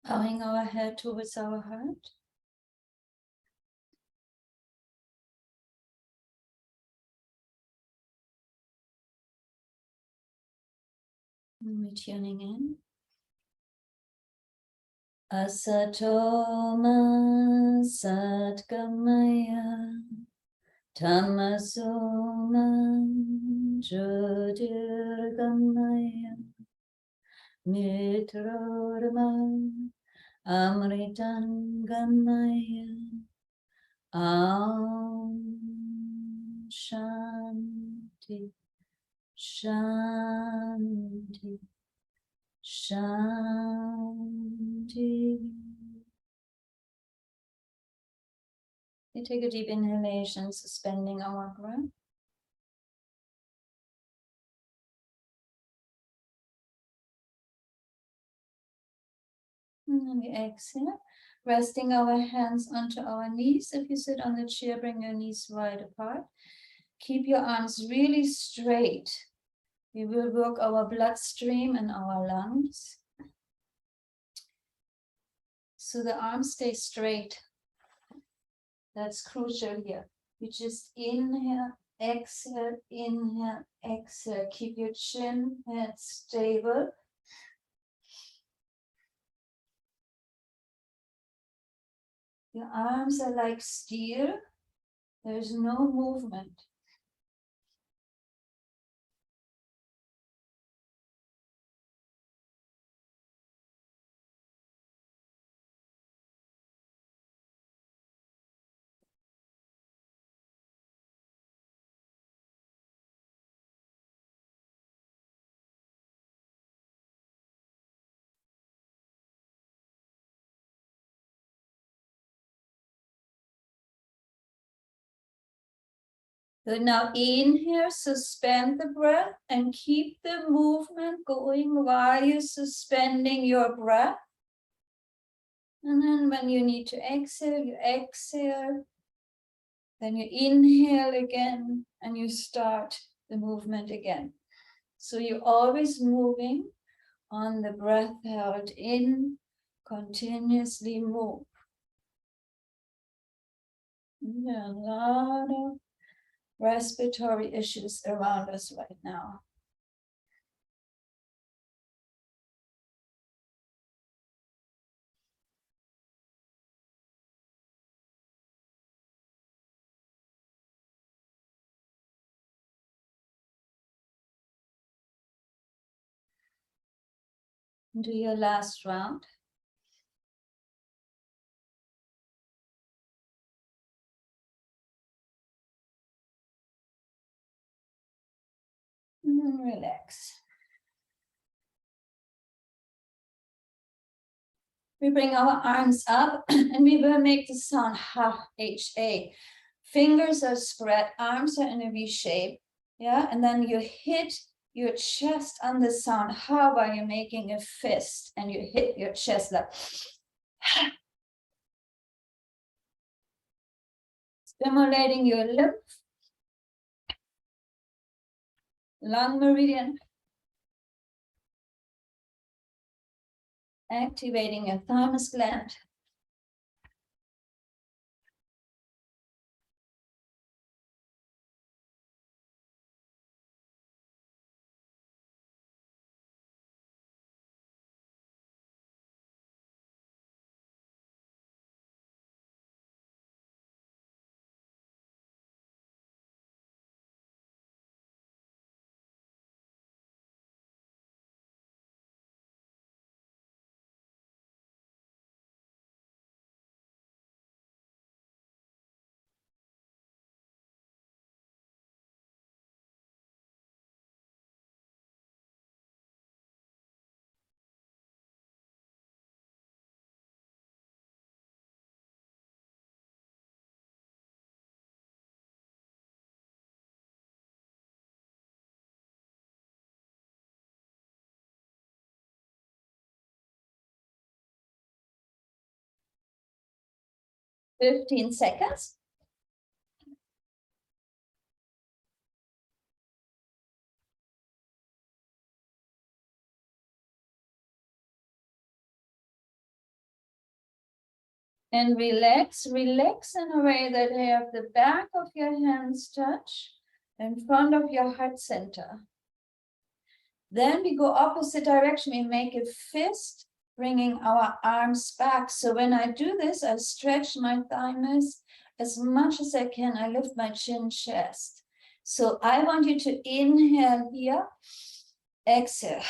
Bowing our head towards our heart. And we're tuning in. Asatoma Satgamaya Tamasoma Jyotirgamaya Mitrorma Amritangamaya Om Shanti Shanti Shanti. We take a deep inhalation, suspending our breath. And then we exhale, resting our hands onto our knees. If you sit on the chair, bring your knees wide apart. Keep your arms really straight. We will work our bloodstream and our lungs. So the arms stay straight. That's crucial here. You just inhale, exhale, inhale, exhale. Keep your chin head stable. Your arms are like steel. There's no movement. Good, now inhale, suspend the breath and keep the movement going while you're suspending your breath. And then when you need to exhale, you exhale. Then you inhale again and you start the movement again. So you're always moving on the breath held in, continuously move. There are a lot of respiratory issues around us right now. Do your last round. And then relax. We bring our arms up and we will make the sound ha, H-A. Fingers are spread, arms are in a V shape. Yeah, and then you hit your chest on the sound ha while you're making a fist and you hit your chest like stimulating your lymph, lung meridian, activating your thymus gland. Fifteen seconds. And relax in a way that you have the back of your hands touch in front of your heart center. Then we go opposite direction. We make a fist, bringing our arms back. So when I do this, I stretch my thymus as much as I can. I lift my chin, chest. So I want you to inhale here, exhale.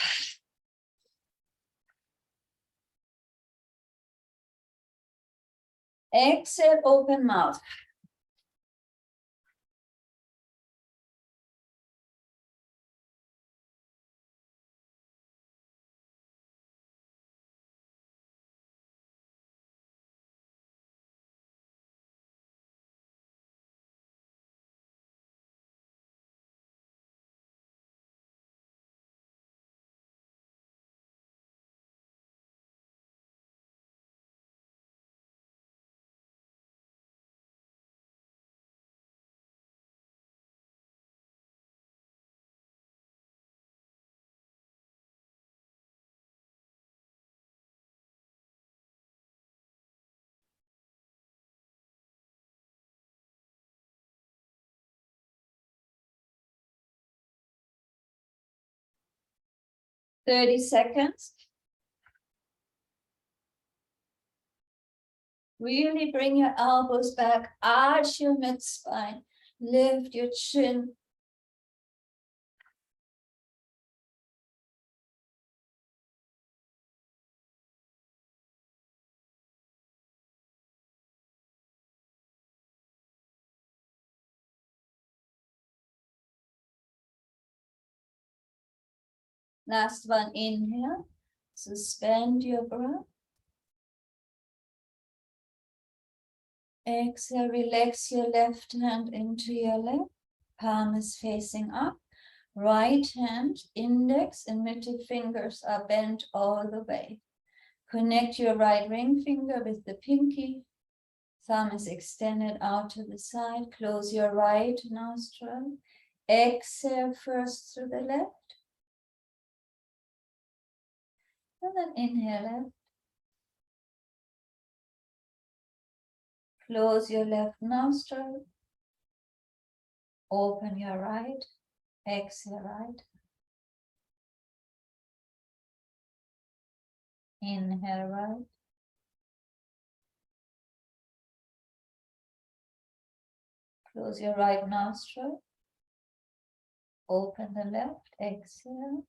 Exhale, open mouth. Thirty seconds. Really bring your elbows back, arch your mid-spine, lift your chin. Last one, inhale, suspend your breath. Exhale, relax your left hand into your lap, palm is facing up. Right hand, index and middle fingers are bent all the way. Connect your right ring finger with the pinky. Thumb is extended out to the side. Close your right nostril. Exhale first through the left. And then inhale left. Close your left nostril. Open your right. Exhale right. Inhale right. Close your right nostril. Open the left. Exhale.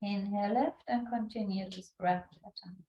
Inhale left and continue this breath pattern.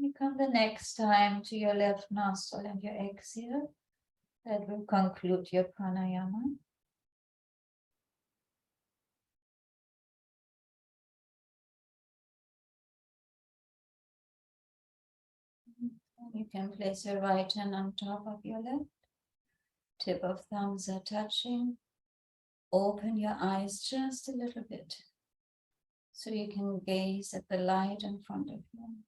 You come the next time to your left nostril and your exhale. That will conclude your pranayama. You can place your right hand on top of your left. Tip of thumbs are touching. Open your eyes just a little bit so you can gaze at the light in front of you.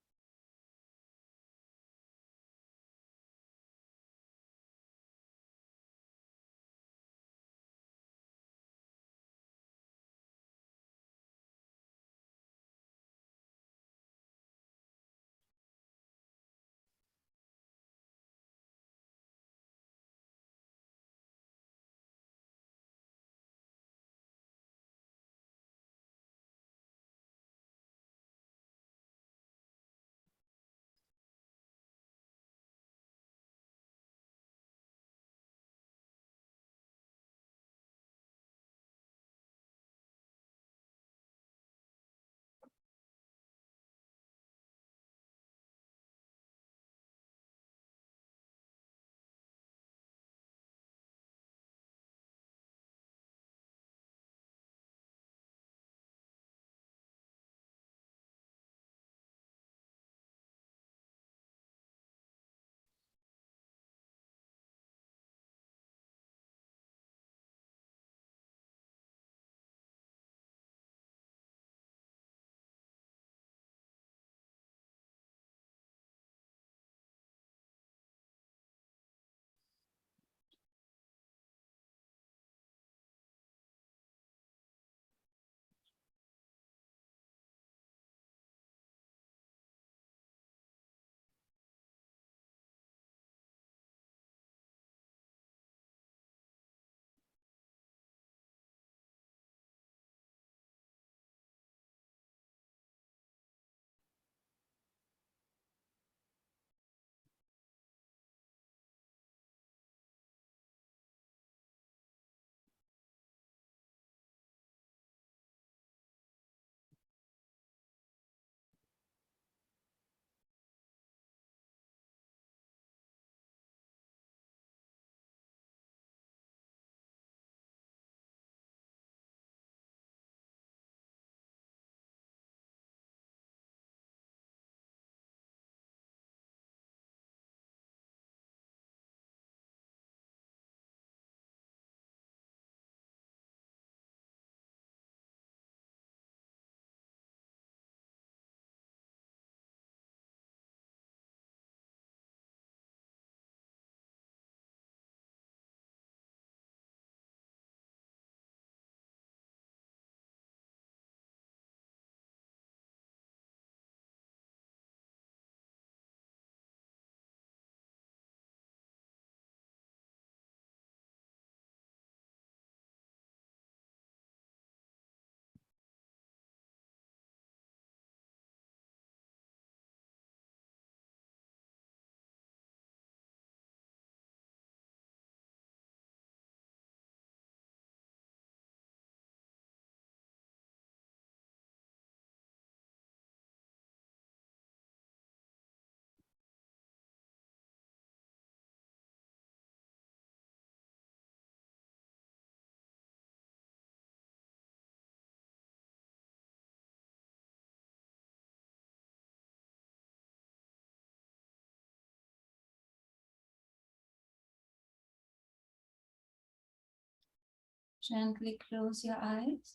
Gently close your eyes.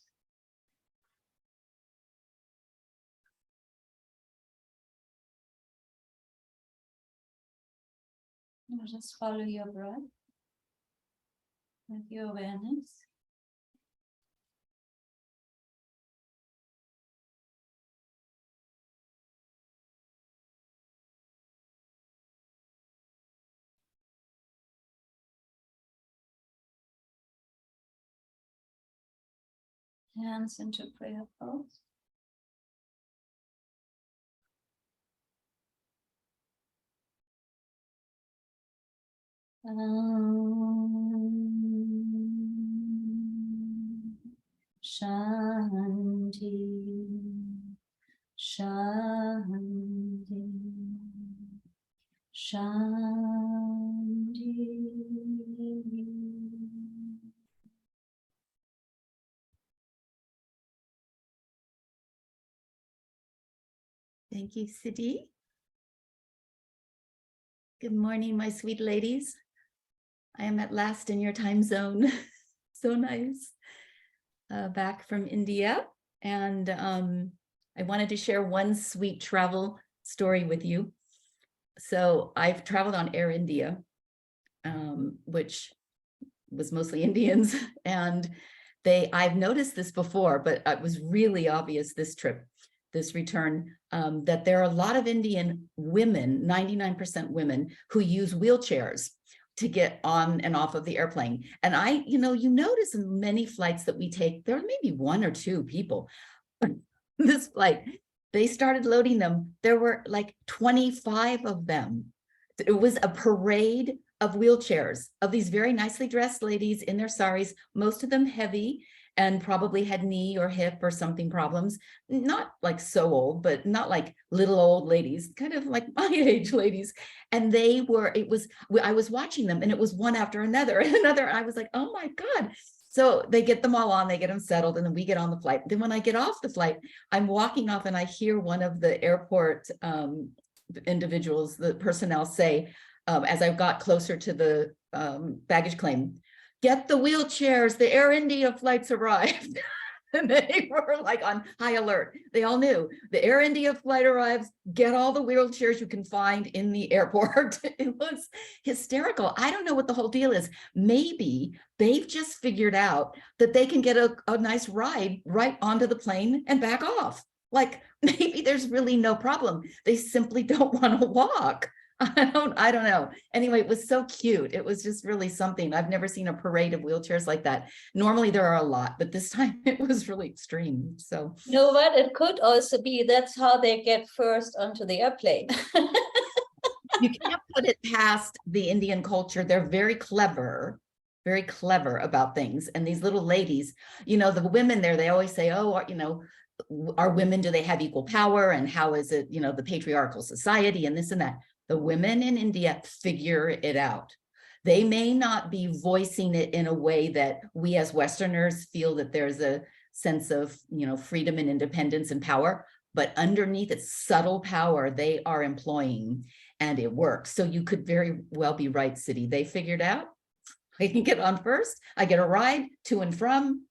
Now just follow your breath with your awareness. Hands into prayer pose. Shanti, Shanti. Shanti. Thank you, Siddhi. Good morning, my sweet ladies. I am at last in your time zone. So nice. Back from India. And I wanted to share one sweet travel story with you. So I've traveled on Air India, which was mostly Indians. And I've noticed this before, but it was really obvious this trip, this return, that there are a lot of Indian women, 99% women, who use wheelchairs to get on and off of the airplane. And you notice in many flights that we take, there are maybe one or two people. This flight, they started loading them. There were like 25 of them. It was a parade of wheelchairs, of these very nicely dressed ladies in their saris, most of them heavy and probably had knee or hip or something problems, not like so old, but not like little old ladies, kind of like my age ladies. And I was watching them and it was one after another and another. And I was like, oh my God. So they get them all on, they get them settled, and then we get on the flight. Then when I get off the flight, I'm walking off and I hear one of the airport individuals, the personnel say, as I got closer to the baggage claim, get the wheelchairs, the Air India flights arrived. And they were like on high alert. They all knew the Air India flight arrives, get all the wheelchairs you can find in the airport. It was hysterical. I don't know what the whole deal is. Maybe they've just figured out that they can get a nice ride right onto the plane and back off. Like maybe there's really no problem. They simply don't want to walk. I don't know. Anyway, it was so cute. It was just really something. I've never seen a parade of wheelchairs like that. Normally there are a lot, but this time it was really extreme. So you know what? It could also be that's how they get first onto the airplane. you can't put it past the Indian culture. They're very clever about things. And these little ladies, the women there, they always say, oh, are women, do they have equal power? And how is it, the patriarchal society and this and that? The women in India figure it out. They may not be voicing it in a way that we as Westerners feel that there's a sense of, freedom and independence and power, but underneath its subtle power they are employing, and it works. So you could very well be right, Siddhi. They figured out, I can get on first, I get a ride to and from,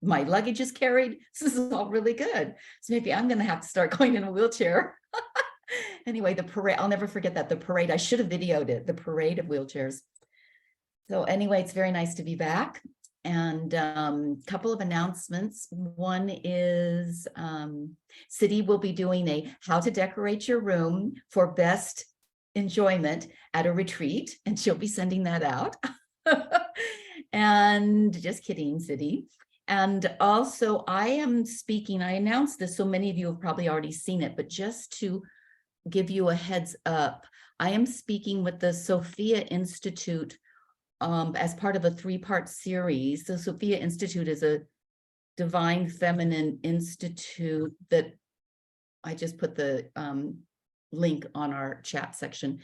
my luggage is carried. This is all really good. So maybe I'm going to have to start going in a wheelchair. Anyway, the parade, I'll never forget that. The parade, I should have videoed it, the parade of wheelchairs. So anyway, it's very nice to be back. And a couple of announcements. One is Siddhi will be doing a how to decorate your room for best enjoyment at a retreat, and she'll be sending that out. And just kidding, Siddhi. And also I am speaking, I announced this, so many of you have probably already seen it, but just to give you a heads up, I am speaking with the Sophia Institute as part of a 3-part series. The Sophia Institute is a divine feminine institute that I just put the link on our chat section,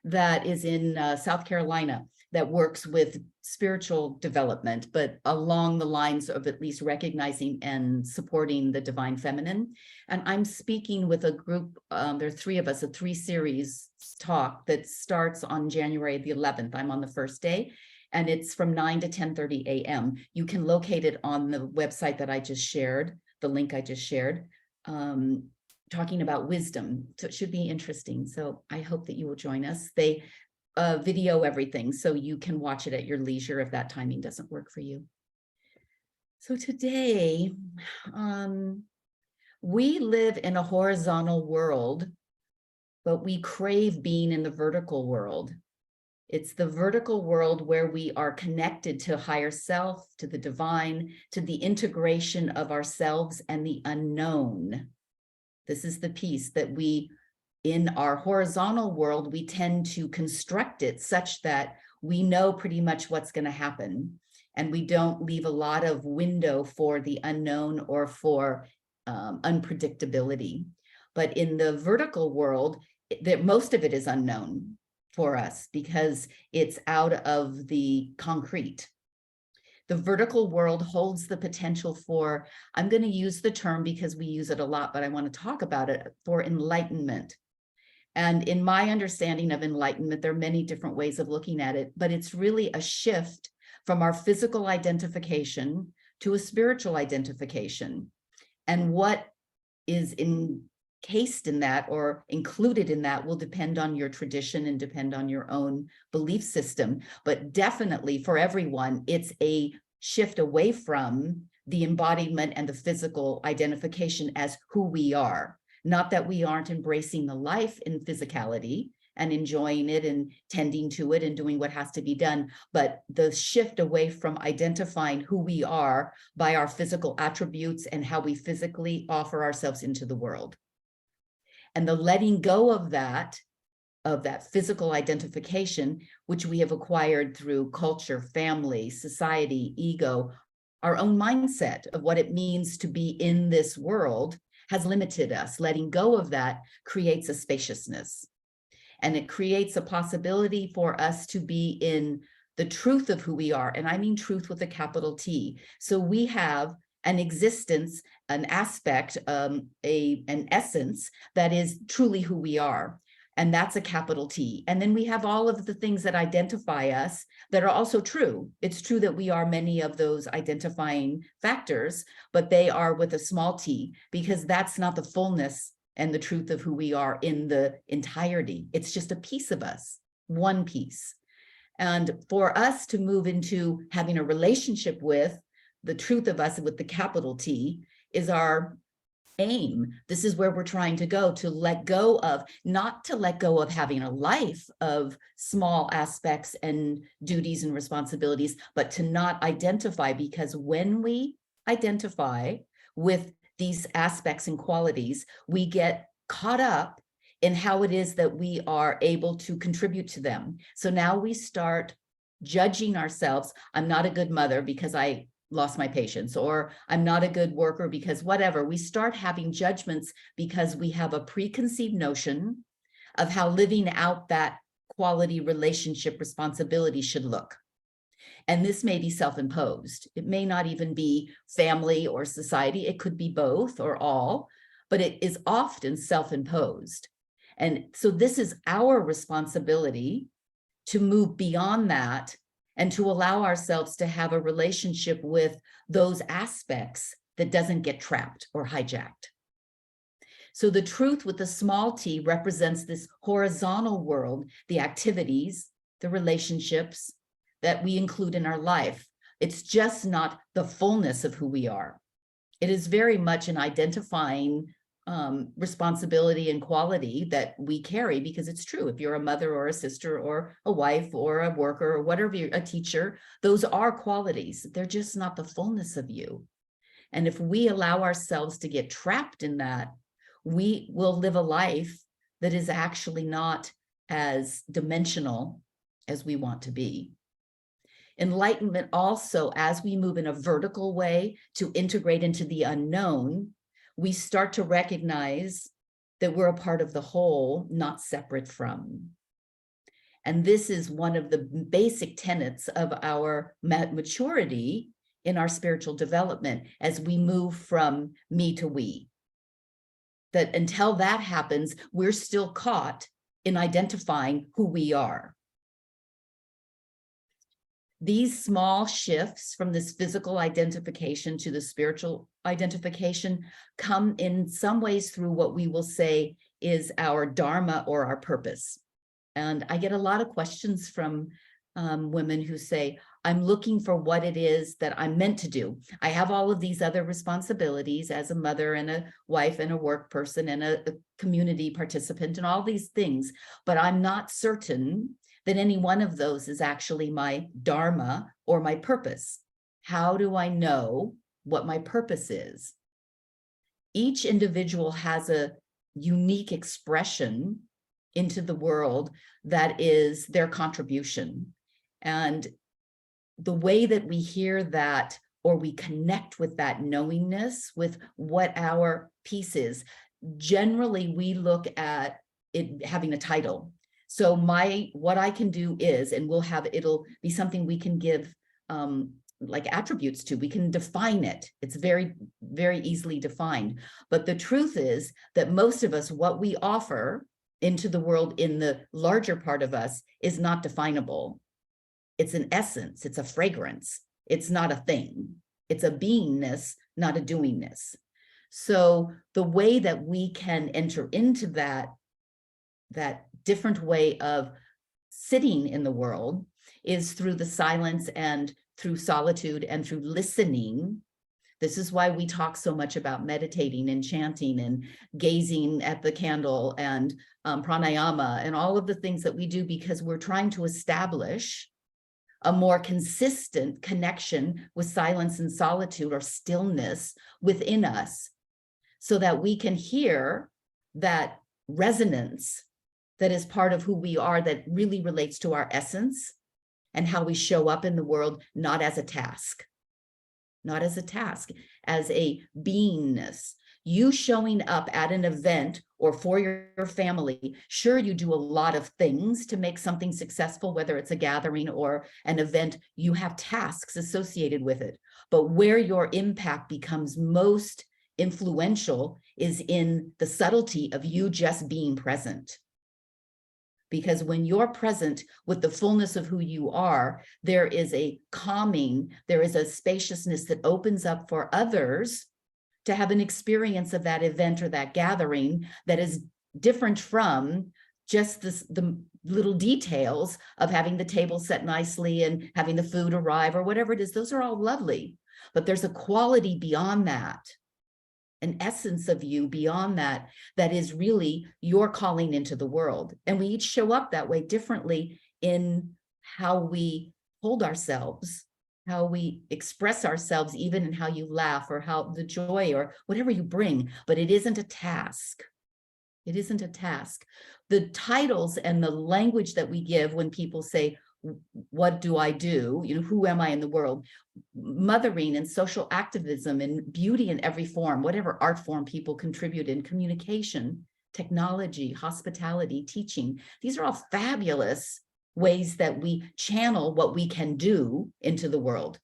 that is in South Carolina, that works with spiritual development, but along the lines of at least recognizing and supporting the divine feminine. And I'm speaking with a group, there are 3 of us, a 3-series talk that starts on January the 11th. I'm on the first day, and it's from 9 to 10:30 a.m. You can locate it on the website that I just shared, the link I just shared, talking about wisdom. So it should be interesting. So I hope that you will join us. They video everything, so you can watch it at your leisure if that timing doesn't work for you. So today, we live in a horizontal world, but we crave being in the vertical world. It's the vertical world where we are connected to higher self, to the divine, to the integration of ourselves and the unknown. This is the piece that in our horizontal world, we tend to construct it such that we know pretty much what's going to happen. And we don't leave a lot of window for the unknown or for unpredictability. But in the vertical world, most of it is unknown. for us because it's out of the concrete. The vertical world holds the potential for, I'm going to use the term because we use it a lot, but I want to talk about it, for enlightenment. And in my understanding of enlightenment, there are many different ways of looking at it, but it's really a shift from our physical identification to a spiritual identification. And what is encased in that or included in that will depend on your tradition and depend on your own belief system. But definitely for everyone, it's a shift away from the embodiment and the physical identification as who we are. Not that we aren't embracing the life in physicality and enjoying it and tending to it and doing what has to be done, but the shift away from identifying who we are by our physical attributes and how we physically offer ourselves into the world. And the letting go of that physical identification, which we have acquired through culture, family, society, ego, our own mindset of what it means to be in this world, has limited us. Letting go of that creates a spaciousness. And it creates a possibility for us to be in the truth of who we are. And I mean truth with a capital T. So we have an existence, an aspect, an essence that is truly who we are. And that's a capital T. And then we have all of the things that identify us that are also true. It's true that we are many of those identifying factors, but they are with a small t, because that's not the fullness and the truth of who we are in the entirety. It's just a piece of us, one piece. And for us to move into having a relationship with the truth of us with the capital T is our aim. This is where we're trying to go, to let go of, not to let go of having a life of small aspects and duties and responsibilities, but to not identify, because when we identify with these aspects and qualities, we get caught up in how it is that we are able to contribute to them. So now we start judging ourselves. I'm not a good mother because I lost my patience, or I'm not a good worker because whatever. We start having judgments because we have a preconceived notion of how living out that quality relationship responsibility should look. And this may be self-imposed. It may not even be family or society. It could be both or all, but it is often self-imposed. And so this is our responsibility to move beyond that and to allow ourselves to have a relationship with those aspects that doesn't get trapped or hijacked. So the truth with the small t represents this horizontal world, the activities, the relationships that we include in our life. It's just not the fullness of who we are. It is very much an identifying responsibility and quality that we carry, because it's true. If you're a mother or a sister or a wife or a worker or whatever, a teacher, those are qualities. They're just not the fullness of you. And if we allow ourselves to get trapped in that, we will live a life that is actually not as dimensional as we want to be. Enlightenment also, as we move in a vertical way to integrate into the unknown, we start to recognize that we're a part of the whole, not separate from. And this is one of the basic tenets of our maturity in our spiritual development as we move from me to we. That until that happens, we're still caught in identifying who we are. These small shifts from this physical identification to the spiritual identification come in some ways through what we will say is our dharma or our purpose. And I get a lot of questions from women who say, I'm looking for what it is that I'm meant to do. I have all of these other responsibilities as a mother and a wife and a work person and a community participant and all these things, but I'm not certain that any one of those is actually my dharma or my purpose. How do I know what my purpose is? Each individual has a unique expression into the world that is their contribution. And the way that we hear that, or we connect with that knowingness, with what our piece is, generally we look at it having a title. So what I can do is, and it'll be something we can give like attributes to, we can define it. It's very, very easily defined. But the truth is that most of us, what we offer into the world in the larger part of us is not definable. It's an essence, it's a fragrance. It's not a thing. It's a beingness, not a doingness. So the way that we can enter into that different way of sitting in the world is through the silence and through solitude and through listening. This is why we talk so much about meditating and chanting and gazing at the candle and pranayama and all of the things that we do, because we're trying to establish a more consistent connection with silence and solitude or stillness within us, so that we can hear that resonance that is part of who we are, that really relates to our essence and how we show up in the world, not as a task, as a beingness. You showing up at an event or for your family, sure, you do a lot of things to make something successful, whether it's a gathering or an event, you have tasks associated with it. But where your impact becomes most influential is in the subtlety of you just being present. Because when you're present with the fullness of who you are, there is a calming, there is a spaciousness that opens up for others to have an experience of that event or that gathering that is different from just the little details of having the table set nicely and having the food arrive or whatever it is. Those are all lovely, but there's a quality beyond that, an essence of you beyond that, that is really your calling into the world. And we each show up that way differently in how we hold ourselves, how we express ourselves, even in how you laugh or how the joy or whatever you bring, but it isn't a task. It isn't a task. The titles and the language that we give when people say, what do I do? You know, who am I in the world? Mothering and social activism and beauty in every form, whatever art form people contribute in, communication, technology, hospitality, teaching. These are all fabulous ways that we channel what we can do into the world.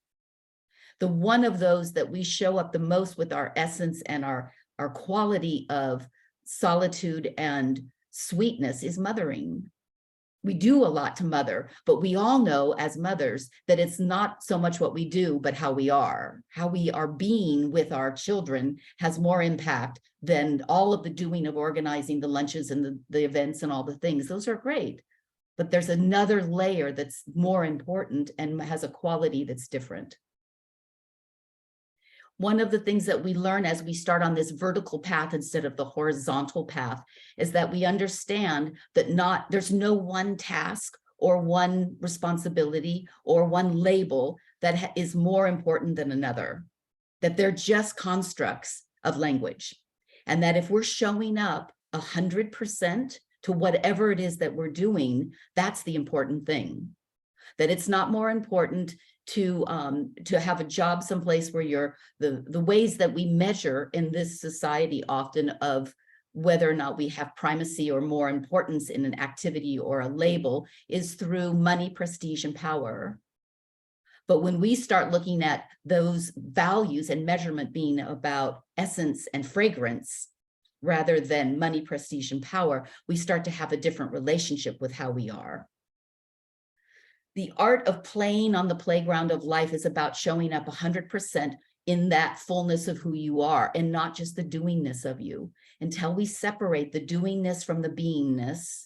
The one of those that we show up the most with our essence and our quality of solitude and sweetness is mothering. We do a lot to mother, but we all know as mothers that it's not so much what we do, but how we are being with our children has more impact than all of the doing of organizing the lunches and the events and all the things. Those are great, but there's another layer that's more important and has a quality that's different. One of the things that we learn as we start on this vertical path instead of the horizontal path is that we understand that there's no one task or one responsibility or one label that is more important than another, that they're just constructs of language. And that if we're showing up 100% to whatever it is that we're doing, that's the important thing. That it's not more important to have a job someplace where the ways that we measure in this society often of whether or not we have primacy or more importance in an activity or a label is through money, prestige, and power. But when we start looking at those values and measurement being about essence and fragrance, rather than money, prestige, and power, we start to have a different relationship with how we are. The art of playing on the playground of life is about showing up 100% in that fullness of who you are and not just the doingness of you. Until we separate the doingness from the beingness,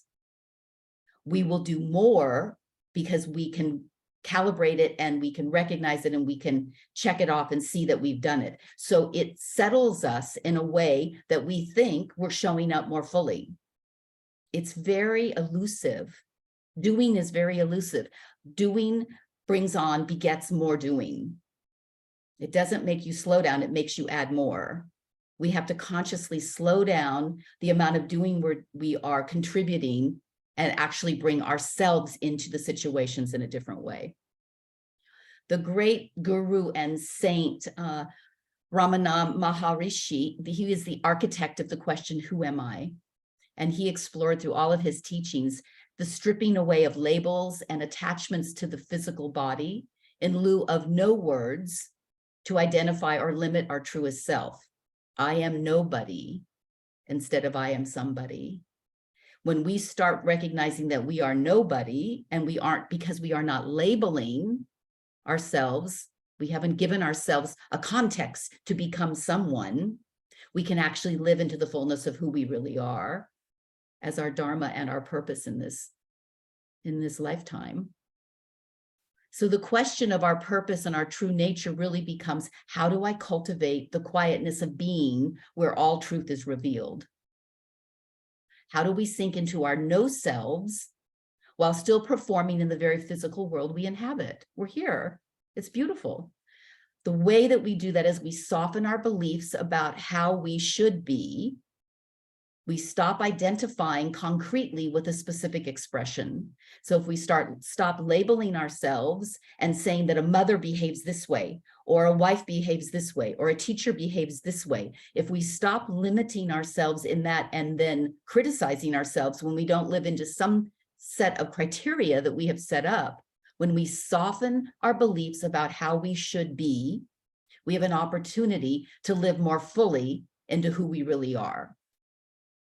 we will do more because we can calibrate it and we can recognize it and we can check it off and see that we've done it. So it settles us in a way that we think we're showing up more fully. It's very elusive. Doing is very elusive. Doing begets more doing. It doesn't make you slow down, it makes you add more. We have to consciously slow down the amount of doing we are contributing and actually bring ourselves into the situations in a different way. The great guru and saint, Ramana Maharishi, he is the architect of the question, who am I? And he explored through all of his teachings the stripping away of labels and attachments to the physical body in lieu of no words to identify or limit our truest self. I am nobody instead of I am somebody. When we start recognizing that we are nobody and we aren't, because we are not labeling ourselves, we haven't given ourselves a context to become someone, we can actually live into the fullness of who we really are as our dharma and our purpose in this lifetime. So the question of our purpose and our true nature really becomes, how do I cultivate the quietness of being where all truth is revealed? How do we sink into our no selves while still performing in the very physical world we inhabit? We're here. It's beautiful. The way that we do that is we soften our beliefs about how we should be. We stop identifying concretely with a specific expression. So if we stop labeling ourselves and saying that a mother behaves this way, or a wife behaves this way, or a teacher behaves this way, if we stop limiting ourselves in that and then criticizing ourselves when we don't live into some set of criteria that we have set up, when we soften our beliefs about how we should be, we have an opportunity to live more fully into who we really are.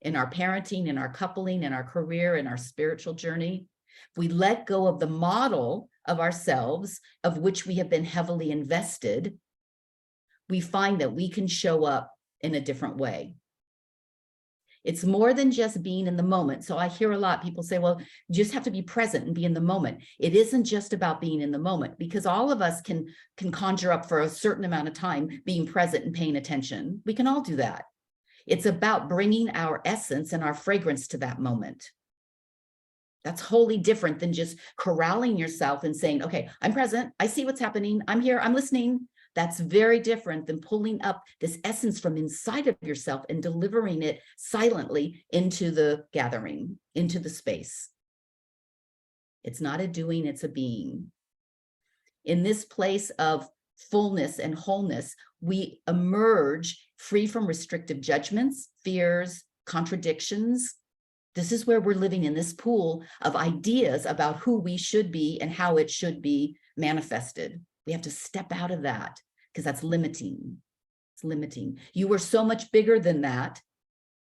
In our parenting, in our coupling, in our career, in our spiritual journey, if we let go of the model of ourselves, of which we have been heavily invested, we find that we can show up in a different way. It's more than just being in the moment. So I hear a lot, people say, well, you just have to be present and be in the moment. It isn't just about being in the moment, because all of us can conjure up for a certain amount of time being present and paying attention. We can all do that. It's about bringing our essence and our fragrance to that moment. That's wholly different than just corralling yourself and saying, okay, I'm present. I see what's happening. I'm here. I'm listening. That's very different than pulling up this essence from inside of yourself and delivering it silently into the gathering, into the space. It's not a doing, it's a being. In this place of fullness and wholeness, we emerge free from restrictive judgments, fears, contradictions. This is where we're living in this pool of ideas about who we should be and how it should be manifested. We have to step out of that because that's limiting. It's limiting. You are so much bigger than that,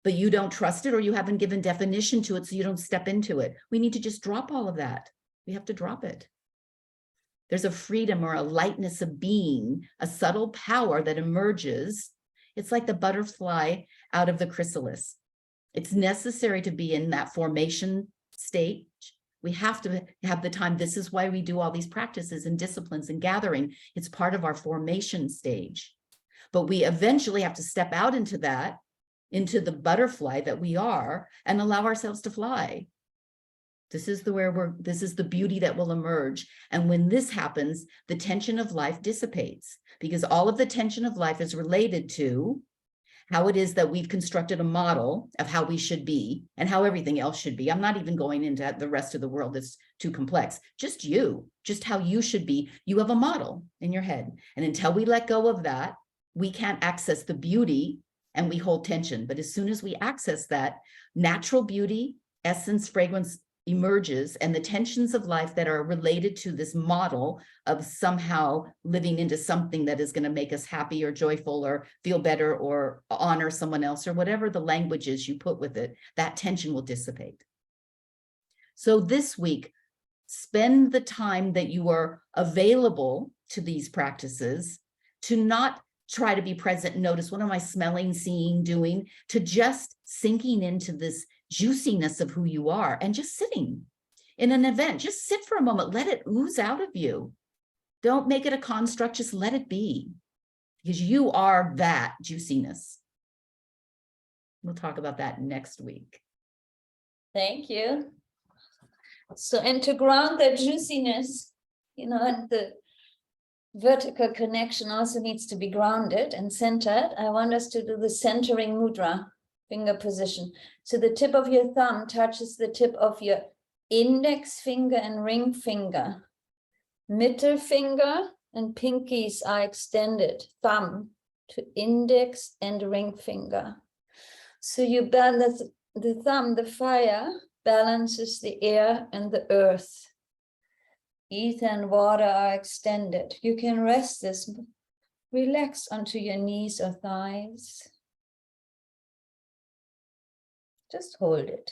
but you don't trust it or you haven't given definition to it, so you don't step into it. We need to just drop all of that. We have to drop it. There's a freedom or a lightness of being, a subtle power that emerges. It's like the butterfly out of the chrysalis. It's necessary to be in that formation stage. We have to have the time. This is why we do all these practices and disciplines and gathering. It's part of our formation stage. But we eventually have to step out into that, into the butterfly that we are, and allow ourselves to fly. This is the beauty that will emerge. And when this happens, the tension of life dissipates, because all of the tension of life is related to how it is that we've constructed a model of how we should be and how everything else should be. I'm not even going into the rest of the world. It's too complex. Just you, just how you should be. You have a model in your head. And until we let go of that, we can't access the beauty and we hold tension. But as soon as we access that, natural beauty, essence, fragrance emerges, and the tensions of life that are related to this model of somehow living into something that is going to make us happy or joyful or feel better or honor someone else or whatever the language is you put with it, that tension will dissipate. So this week, spend the time that you are available to these practices to not try to be present and notice, what am I smelling, seeing, doing, to just sinking into this juiciness of who you are and just sitting in an event. Just sit for a moment, let it ooze out of you. Don't make it a construct, just let it be, because you are that juiciness. We'll talk about that next week. Thank you. So, and to ground that juiciness, and the vertical connection also needs to be grounded and centered. I want us to do the centering mudra, finger position. So the tip of your thumb touches the tip of your index finger and ring finger. Middle finger and pinkies are extended, thumb to index and ring finger. So you balance the thumb, the fire, balances the air and the earth. Ether and water are extended. You can rest this, relax onto your knees or thighs. Just hold it.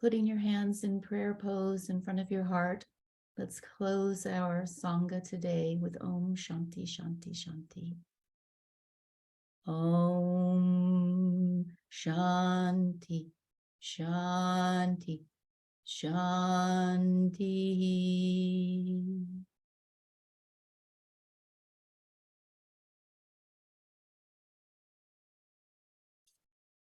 Putting your hands in prayer pose in front of your heart. Let's close our Sangha today with Om Shanti Shanti Shanti. Om Shanti Shanti Shanti.